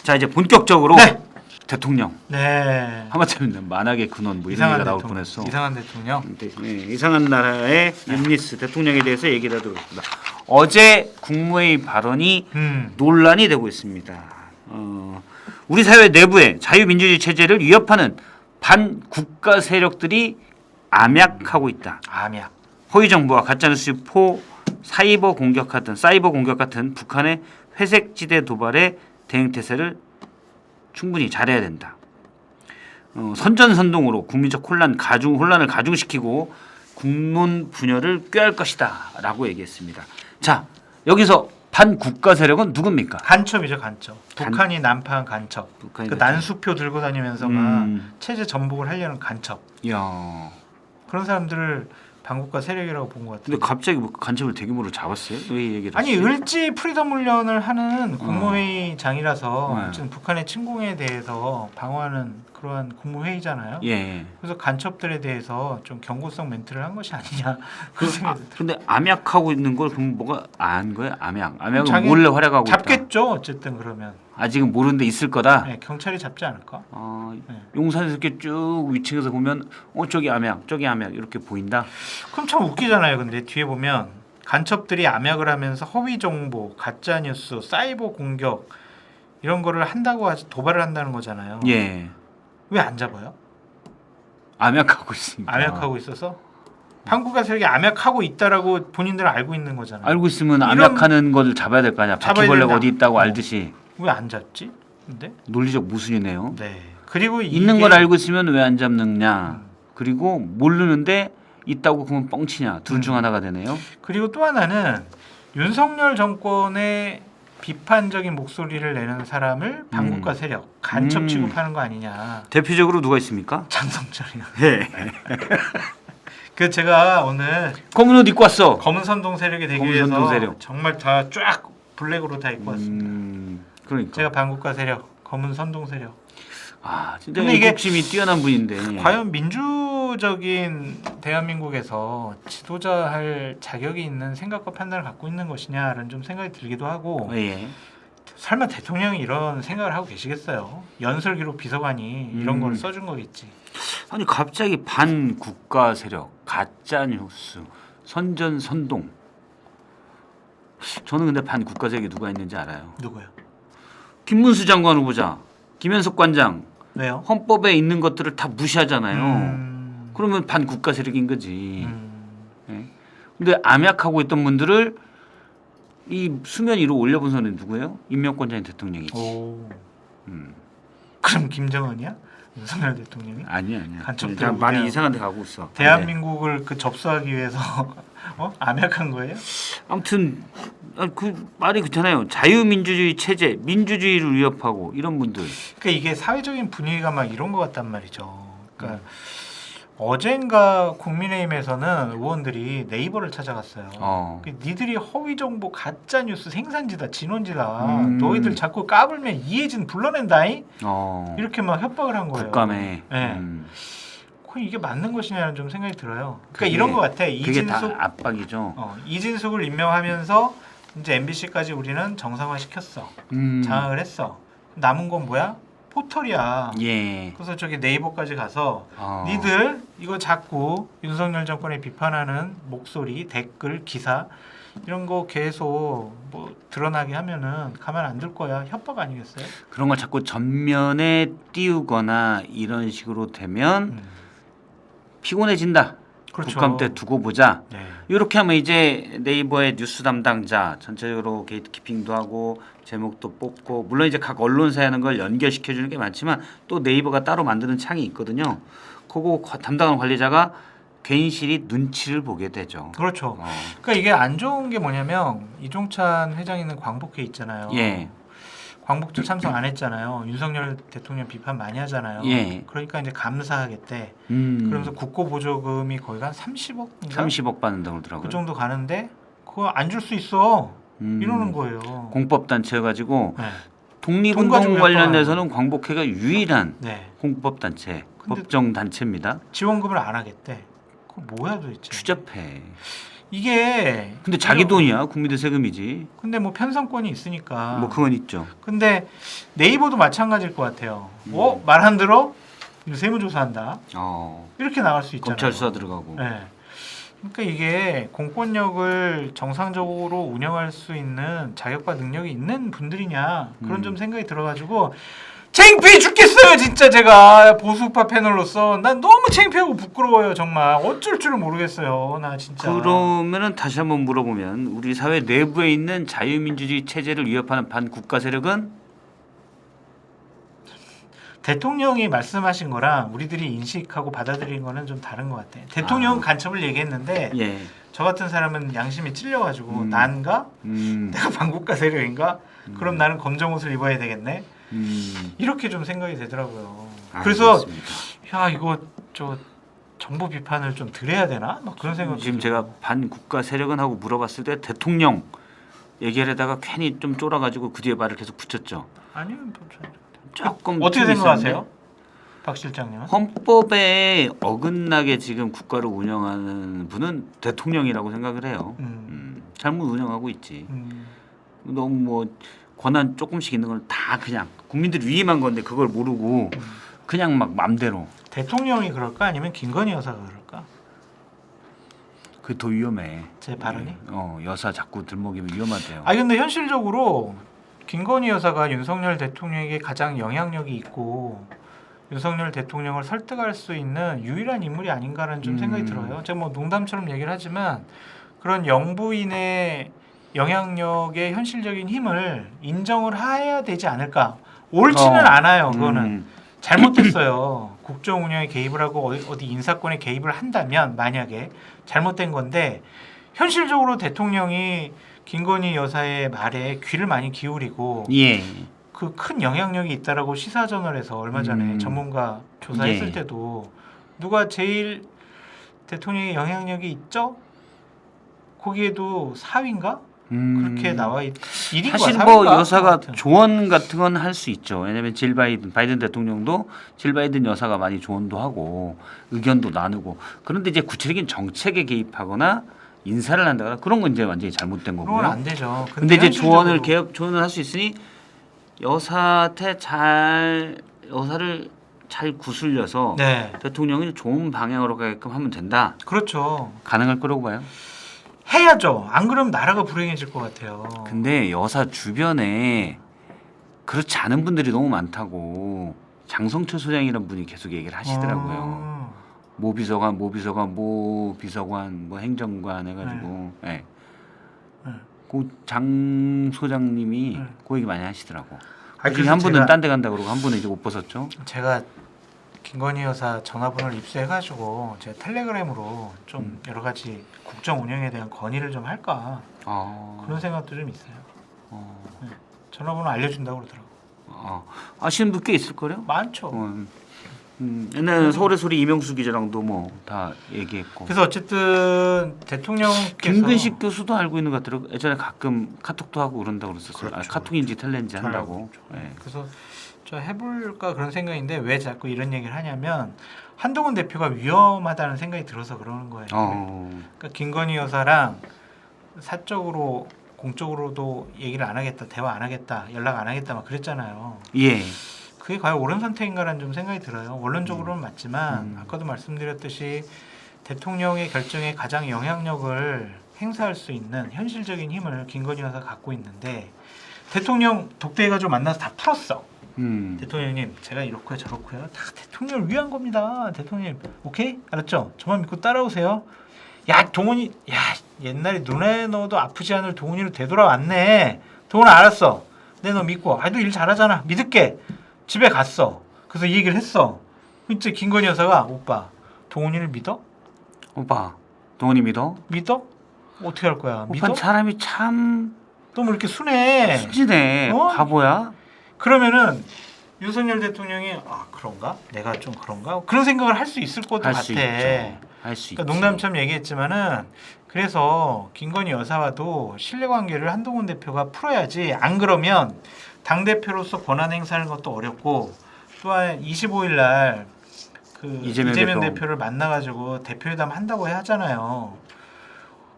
자 이제 본격적으로 네. 대통령. 네. 하마터면 만악의 근원 뭐 이런 이상한 얘기가 나올 대통령. 뻔했어. 이상한 대통령. 네, 이상한 나라의 윤리스 대통령에 대해서 얘기를 하도록 하겠습니다. 어제 국무회의 발언이 논란이 되고 있습니다. 우리 사회 내부의 자유민주주의 체제를 위협하는 반국가 세력들이 암약하고 있다. 암약. 허위 정보와 가짜뉴스 사이버 공격 같은 북한의 회색지대 도발에 대응태세를 충분히 잘해야 된다. 선전선동으로 국민적 혼란을 가중시키고 국론 분열을 꾀할 것이다라고 얘기했습니다. 자 여기서 반국가 세력은 누굽니까? 간첩이죠, 간첩. 북한이 난파한 간첩. 북한이 그 간첩. 난수표 들고 다니면서가 체제 전복을 하려는 간첩. 야. 그런 사람들을 반국가 세력이라고 본 것 같아요. 근데 갑자기 뭐 간첩을 대규모로 잡았어요? 왜 얘기를? 아니 하시지? 을지 프리덤 훈련을 하는 국무회의장이라서 네. 지금 북한의 침공에 대해서 방어하는 그러한 국무회의잖아요. 예. 그래서 간첩들에 대해서 좀 경고성 멘트를 한 것이 아니냐 그런 생각이 들어요. 근데 암약하고 있는 걸 그럼 뭐가 안 거예요? 암약은 자기 몰래 활약하고 있다. 잡겠죠. 어쨌든 그러면 아직은 모르는데 있을 거다. 네, 경찰이 잡지 않을까? 네. 용산에서 이렇게 쭉 위층에서 보면 저기 암약, 저기 암약 이렇게 보인다. 그럼 참 웃기잖아요. 근데 뒤에 보면 간첩들이 암약을 하면서 허위 정보, 가짜 뉴스, 사이버 공격 이런 거를 한다고 도발을 한다는 거잖아요. 예. 왜 안 잡아요? 암약하고 있습니다. 암약하고 있어서 한국가 세력이 암약하고 있다라고 본인들은 알고 있는 거잖아요. 알고 있으면 이런- 암약하는 걸 잡아야 될 거 아니야. 잡아야 바퀴벌레가 된다. 어디 있다고 알듯이. 왜 안 잡지? 근데 논리적 모순이네요. 네. 그리고 있는 이게- 걸 알고 있으면 왜 안 잡느냐. 그리고 모르는데 있다고 그러면 뻥치냐. 둘 중 하나가 되네요. 그리고 또 하나는 윤석열 정권의 비판적인 목소리를 내는 사람을 반국가 세력, 간첩 취급하는 거 아니냐. 대표적으로 누가 있습니까? 장성철이요. 예. 그 제가 오늘 검은 옷 입고 왔어. 검은 선동 세력이 되기 검은 위해서 선동 세력. 정말 다 쫙 블랙으로 다 입고 왔습니다. 그러니까. 제가 반국가 세력, 검은 선동 세력. 진짜 근데 이게 애국심이 뛰어난 분인데. 과연 민주적인 대한민국에서 지도자 할 자격이 있는 생각과 판단을 갖고 있는 것이냐라는 좀 생각이 들기도 하고 예. 설마 대통령이 이런 생각을 하고 계시겠어요? 연설기록 비서관이 이런 걸 써준 거겠지. 아니 갑자기 반국가 세력, 가짜 뉴스, 선전 선동. 저는 근데 반국가 세력이 누가 있는지 알아요. 누구요? 김문수 장관 후보자, 김현석 관장 왜요? 헌법에 있는 것들을 다 무시하잖아요. 그러면 반국가 세력인 거지. 예? 근데 암약하고 있던 분들을 이 수면 위로 올려본 사람이 누구예요? 임명권자인 대통령이지. 오. 음. 그럼 김정은이야? 윤석열 대통령이? 아니야. 간첩들 그냥 많이 그냥 이상한 데 가고 있어. 대한민국을 그 접수하기 위해서 암약한 거예요? 아무튼 그 말이 그렇잖아요. 자유민주주의 체제, 민주주의를 위협하고 이런 분들. 그러니까 이게 사회적인 분위기가 막 이런 것 같단 말이죠. 그러니까 어젠가 국민의힘에서는 의원들이 네이버를 찾아갔어요. 니들이 허위 정보, 가짜 뉴스 생산지다, 진원지다. 너희들 자꾸 까불면 이해진 불러낸다잉. 이렇게 막 협박을 한 거예요. 국감에. 네. 그럼 이게 맞는 것이냐는 좀 생각이 들어요. 그러니까 그게- 이런 것 같아. 그게 다 압박이죠. 이진숙을 임명하면서 이제 MBC까지 우리는 정상화 시켰어. 장악을 했어. 남은 건 뭐야? 포털이야. 예. 그래서 저기 네이버까지 가서 니들 이거 자꾸 윤석열 정권에 비판하는 목소리, 댓글, 기사 이런 거 계속 뭐 드러나게 하면은 가만 안 둘 거야. 협박 아니겠어요? 그런 걸 자꾸 전면에 띄우거나 이런 식으로 되면 피곤해진다. 그렇죠. 국감 때 두고 보자. 네. 이렇게 하면 이제 네이버의 뉴스 담당자 전체적으로 게이트키핑도 하고 제목도 뽑고 물론 이제 각 언론사에 하는 걸 연결시켜 주는 게 많지만 또 네이버가 따로 만드는 창이 있거든요. 그거 담당하는 관리자가 괜시리 눈치를 보게 되죠. 그렇죠. 그러니까 이게 안 좋은 게 뭐냐면 이종찬 회장 있는 광복회 있잖아요. 예. 광복절 참석 안 했잖아요. 윤석열 대통령 비판 많이 하잖아요. 예. 그러니까 이제 감사하겠대. 그러면서 음. 국고 보조금이 거의 한 30억? 30억 받는다고 그러더라고요. 그 정도 가는데 그거 안 줄 수 있어. 이러는 거예요. 공법 단체여가지고 네. 독립운동 돈 가지고 관련해서는 광복회가 유일한 네. 공법 단체, 근데- 법정 단체입니다. 지원금을 안 하겠대. 그거 뭐야 도대체? 추접해. 이게 근데 자기 돈이야. 국민들 세금이지. 근데 뭐 편성권이 있으니까. 뭐 그건 있죠. 근데 네이버도 마찬가지일 것 같아요. 말 안 들어? 이거 세무조사한다. 이렇게 나갈 수 있잖아요. 검찰 수사 들어가고. 네. 그러니까 이게 공권력을 정상적으로 운영할 수 있는 자격과 능력이 있는 분들이냐 그런 좀 생각이 들어가지고 창피해 죽겠어요 진짜. 제가 보수파 패널로서 난 너무 창피하고 부끄러워요 정말. 어쩔 줄을 모르겠어요 나 진짜. 그러면은 다시 한번 물어보면 우리 사회 내부에 있는 자유민주주의 체제를 위협하는 반국가 세력은 대통령이 말씀하신 거랑 우리들이 인식하고 받아들이는 거는 좀 다른 것 같아. 대통령은 간첩을 얘기했는데 예. 저 같은 사람은 양심이 찔려가지고 난가? 내가 반국가 세력인가? 그럼 나는 검정 옷을 입어야 되겠네? 이렇게 좀 생각이 되더라고요. 그래서 야 이거 저 정부 비판을 좀 드려야 되나? 막 그런 생각. 지금 제가 반국가 세력은 하고 물어봤을 때 대통령 얘기하려다가 괜히 좀 쫄아가지고 그 뒤에 말을 계속 붙였죠. 아니요. 조금 어떻게 생각하세요? 박 실장님? 헌법에 어긋나게 지금 국가를 운영하는 분은 대통령이라고 생각을 해요. 잘못 운영하고 있지. 너무 뭐 권한 조금씩 있는 걸 다 그냥 국민들이 위임한 건데 그걸 모르고 그냥 막 맘대로. 대통령이 그럴까 아니면 김건희 여사가 그럴까? 그게 더 위험해. 제 발언이? 여사 자꾸 들먹이면 위험하대요. 아 근데 현실적으로 김건희 여사가 윤석열 대통령에게 가장 영향력이 있고 윤석열 대통령을 설득할 수 있는 유일한 인물이 아닌가라는 좀 생각이 들어요. 제가 뭐 농담처럼 얘기를 하지만 그런 영부인의 영향력의 현실적인 힘을 인정을 해야 되지 않을까. 옳지는 않아요. 그거는 잘못됐어요. 국정 운영에 개입을 하고 어디 인사권에 개입을 한다면 만약에 잘못된 건데 현실적으로 대통령이 김건희 여사의 말에 귀를 많이 기울이고 예. 그 큰 영향력이 있다라고 시사저널에서 얼마 전에 전문가 조사했을 예. 때도 누가 제일 대통령의 영향력이 있죠? 거기에도 4위인가? 그렇게 나와 있. 1위인가 사실 4위인가? 뭐 여사가 하여튼. 조언 같은 건 할 수 있죠. 왜냐하면 바이든 대통령도 질 바이든 여사가 많이 조언도 하고 의견도 나누고. 그런데 이제 구체적인 정책에 개입하거나 인사를 한다거나 그런 건 이제 완전히 잘못된 거고요. 그건 안 되죠. 근데 이제 현실적으로 조언을 할 수 있으니 여사를 잘 구슬려서 네. 대통령이 좋은 방향으로 가게끔 하면 된다. 그렇죠. 가능할 거라고 봐요. 해야죠. 안 그러면 나라가 불행해질 것 같아요. 근데 여사 주변에 그렇지 않은 분들이 너무 많다고 장성철 소장이라는 분이 계속 얘기를 하시더라고요. 모 비서관, 뭐 행정관 해가지고, 네. 그 장 소장님이 그 얘기 많이 하시더라고. 그중에 한 분은 딴 데 간다 그러고 한 분은 이제 못 벗었죠. 제가 김건희 여사 전화번호를 입수해가지고 제가 텔레그램으로 좀 여러 가지 국정 운영에 대한 건의를 좀 할까 그런 생각도 좀 있어요. 네. 전화번호 알려준다고 그러더라고. 아시는 분 꽤 있을 거요? 많죠. 옛날에 서울의 소리 이명수 기자랑도 뭐 다 얘기했고. 그래서 어쨌든 대통령께서 김근식 교수도 알고 있는 것 같더라고. 예전에 가끔 카톡도 하고 그런다고 그랬었어요. 그렇죠. 카톡인지 텔레인지 한다고. 네. 그래서 저 해볼까 그런 생각인데 왜 자꾸 이런 얘기를 하냐면 한동훈 대표가 위험하다는 생각이 들어서 그러는 거예요. 그러니까 김건희 여사랑 사적으로 공적으로도 얘기를 안 하겠다, 대화 안 하겠다, 연락 안 하겠다 막 그랬잖아요. 예. 그게 과연 옳은 선택인가라는 좀 생각이 들어요. 원론적으로는 맞지만 아까도 말씀드렸듯이 대통령의 결정에 가장 영향력을 행사할 수 있는 현실적인 힘을 김건희 여사가 갖고 있는데 대통령 독대해가지고 만나서 다 풀었어. 대통령님 제가 이렇고요 저렇고요 다 대통령을 위한 겁니다. 대통령님 오케이? 알았죠? 저만 믿고 따라오세요. 야 동훈이 야 옛날에 눈에 넣어도 아프지 않을 동훈이로 되돌아왔네. 동훈아 알았어. 내 너 믿고 너 일 잘하잖아. 믿을게. 집에 갔어. 그래서 이 얘기를 했어. 진짜 김건희 여사가 오빠 동훈이를 믿어? 오빠 동훈이 믿어? 믿어? 어떻게 할 거야? 믿어? 오빠 사람이 참 너무 이렇게 순해. 순진해. 바보야. 그러면은 윤석열 대통령이 그런가? 내가 좀 그런가? 그런 생각을 할 수 있을 것도 할 같아. 수 있죠. 할 수 그러니까 있지. 농담처럼 얘기했지만은 그래서 김건희 여사와도 신뢰관계를 한동훈 대표가 풀어야지. 안 그러면 당 대표로서 권한 행사하는 것도 어렵고 또한 25일 날 그 이재명 대표를 만나가지고 대표회담 한다고 하잖아요.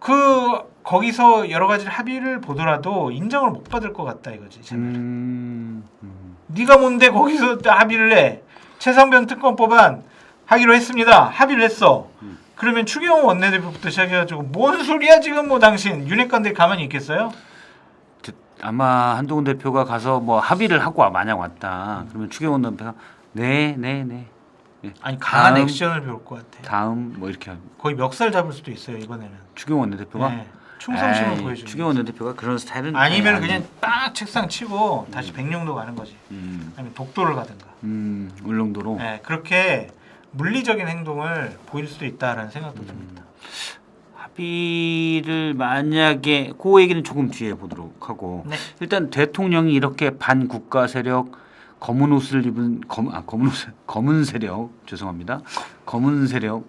거기서 여러 가지 합의를 보더라도 인정을 못 받을 것 같다 이거지. 네가 뭔데 거기서 합의를 해? 최상병 특검 법안 하기로 했습니다. 합의를 했어. 그러면 추경호 원내대표부터 시작해가지고 뭔 소리야 지금 뭐 당신 윤핵관들이 가만히 있겠어요? 아마 한동훈 대표가 가서 뭐 합의를 하고 만약 왔다. 그러면 추경호 대표가 네. 아니 강한 다음, 액션을 배울 것 같아. 다음 뭐 이렇게 거의 멱살 잡을 수도 있어요 이번에는. 추경호 원내대표가 네. 충성심을 보여주는. 추경호 원내대표가 그런 스타일은 아니면 그냥 딱 책상 치고 다시 백령도 가는 거지. 아니면 독도를 가든가. 울릉도로. 네, 그렇게 물리적인 행동을 보일 수도 있다라는 생각도 듭니다. 합의를 만약에 그 얘기는 조금 뒤에 보도록 하고 네. 일단 대통령이 이렇게 반국가 세력 검은 옷을 입은 검은 세력 죄송합니다. 검은 세력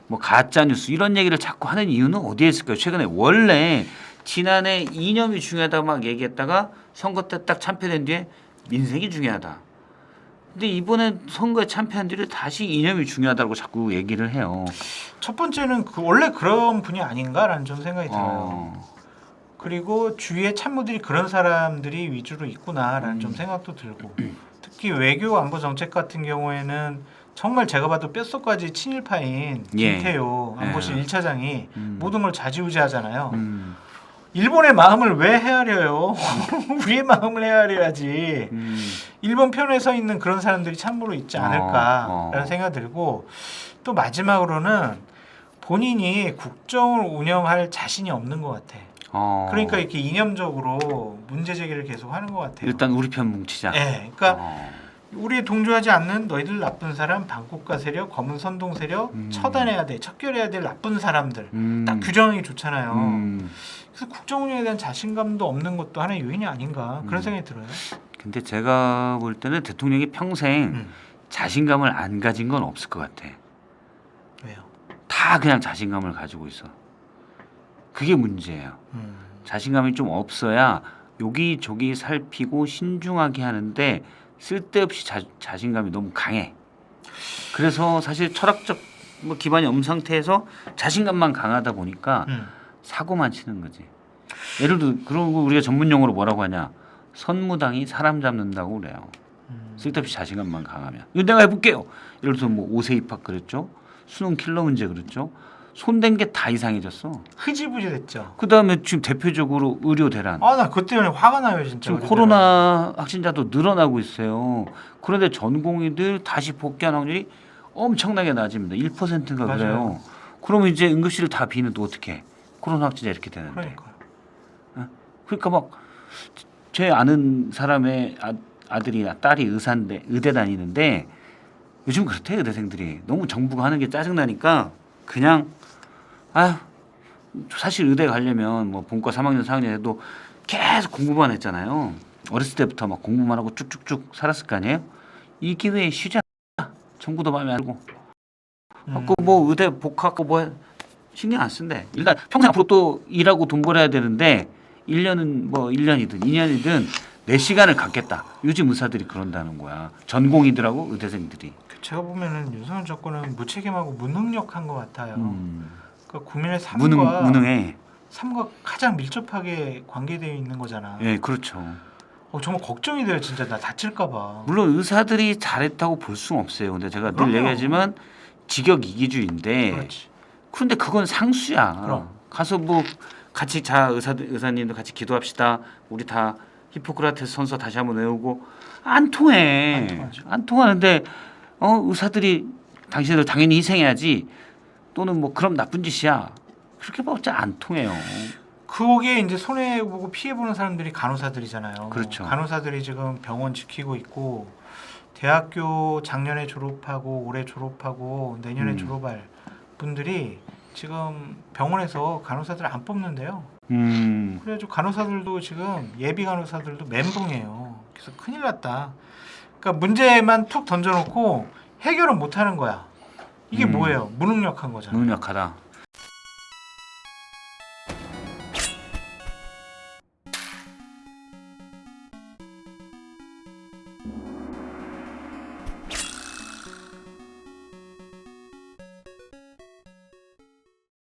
뭐 가짜 뉴스 이런 얘기를 자꾸 하는 이유는 어디에 있을까요? 최근에 원래 지난해 이념이 중요하다 막 얘기했다가 선거 때 딱 참패된 뒤에 민생이 중요하다. 근데 이번에 선거에 참패한 뒤에 다시 이념이 중요하다고 자꾸 얘기를 해요. 첫 번째는 원래 그런 분이 아닌가라는 좀 생각이 들어요. 그리고 주위에 참모들이 그런 사람들이 위주로 있구나라는 좀 생각도 들고 특히 외교 안보 정책 같은 경우에는 정말 제가 봐도 뱃속까지 친일파인 김태효 안보실 1차장이 모든 걸 좌지우지하잖아요. 일본의 마음을 왜 헤아려요? 우리의 마음을 헤아려야지. 일본 편에 서 있는 그런 사람들이 참으로 있지 않을까라는 생각이 들고 또 마지막으로는 본인이 국정을 운영할 자신이 없는 것 같아. 그러니까 이렇게 이념적으로 문제 제기를 계속 하는 것 같아요. 일단 우리 편 뭉치자. 네, 그러니까 우리에 동조하지 않는 너희들 나쁜 사람, 반국가 세력, 검은 선동 세력, 처단해야 돼, 척결해야 될 나쁜 사람들 딱 규정이 좋잖아요. 그래서 국정 운영에 대한 자신감도 없는 것도 하나의 요인이 아닌가 그런 생각이 들어요. 근데 제가 볼 때는 대통령이 평생 자신감을 안 가진 건 없을 것 같아. 왜요? 다 그냥 자신감을 가지고 있어. 그게 문제예요. 자신감이 좀 없어야 여기저기 살피고 신중하게 하는데 쓸데없이 자신감이 너무 강해. 그래서 사실 철학적 뭐 기반이 없는 상태에서 자신감만 강하다 보니까 사고만 치는 거지. 예를 들어 그러고 우리가 전문 용어로 뭐라고 하냐? 선무당이 사람 잡는다고 그래요. 쓸데없이 자신감만 강하면. 이거 내가 해볼게요. 예를 들어서 뭐 5세 입학 그랬죠. 수능 킬러 문제 그랬죠. 손댄 게 다 이상해졌어. 흐지부지 됐죠. 그 다음에 지금 대표적으로 의료 대란. 나 그것 때문에 화가 나요 진짜. 지금 코로나 확진자도 늘어나고 있어요. 그런데 전공의들 다시 복귀하는 확률이 엄청나게 낮습니다. 1%가 맞아요. 그래요. 그러면 이제 응급실을 다 비는 또 어떻게? 코로나 확진자 이렇게 되는데. 그러니까 막 제 아는 사람의 아들이 딸이 의사인데 의대 다니는데 요즘 그렇대 의대생들이 너무 정부가 하는 게 짜증나니까 그냥 사실 의대 가려면 뭐 본과 3학년 4학년 해도 계속 공부만 했잖아요. 어렸을 때부터 막 공부만 하고 쭉쭉쭉 살았을 거 아니에요. 이 기회에 쉬자. 정부도 마음에 안 들고. 뭐 의대 복학고 뭐 신경 안 쓴대. 일단 평생 앞으로 또 일하고 돈 벌어야 되는데 1년은 뭐 1년이든 2년이든 내 시간을 갖겠다. 요즘 의사들이 그런다는 거야. 전공의들하고 의대생들이. 제가 보면은 윤석열 정권은 무책임하고 무능력한 것 같아요. 그러니까 국민의 삶과 무능해. 삶과 가장 밀접하게 관계되어 있는 거잖아. 예, 그렇죠. 정말 걱정이 돼요, 진짜 나 다칠까봐. 물론 의사들이 잘했다고 볼 수는 없어요. 근데 제가 늘 그럼요. 얘기하지만 직역 이기주의인데. 그렇지. 그런데 그건 상수야. 그럼. 가서 뭐 같이 의사님도 같이 기도합시다. 우리 다 히포크라테스 선서 다시 한번 외우고 안 통해. 안 통하는데 의사들이 당신들 당연히 희생해야지. 또는 뭐 그럼 나쁜 짓이야. 그렇게 봤자 안 통해요. 거기에 이제 손해 보고 피해 보는 사람들이 간호사들이잖아요. 그렇죠. 간호사들이 지금 병원 지키고 있고 대학교 작년에 졸업하고 올해 졸업하고 내년에 졸업할 분들이 지금 병원에서 간호사들 안 뽑는데요. 그래가지고 간호사들도 지금 예비 간호사들도 멘붕이에요. 그래서 큰일 났다. 그러니까 문제만 툭 던져놓고 해결은 못하는 거야. 이게 뭐예요? 무능력한 거잖아. 무능력하다.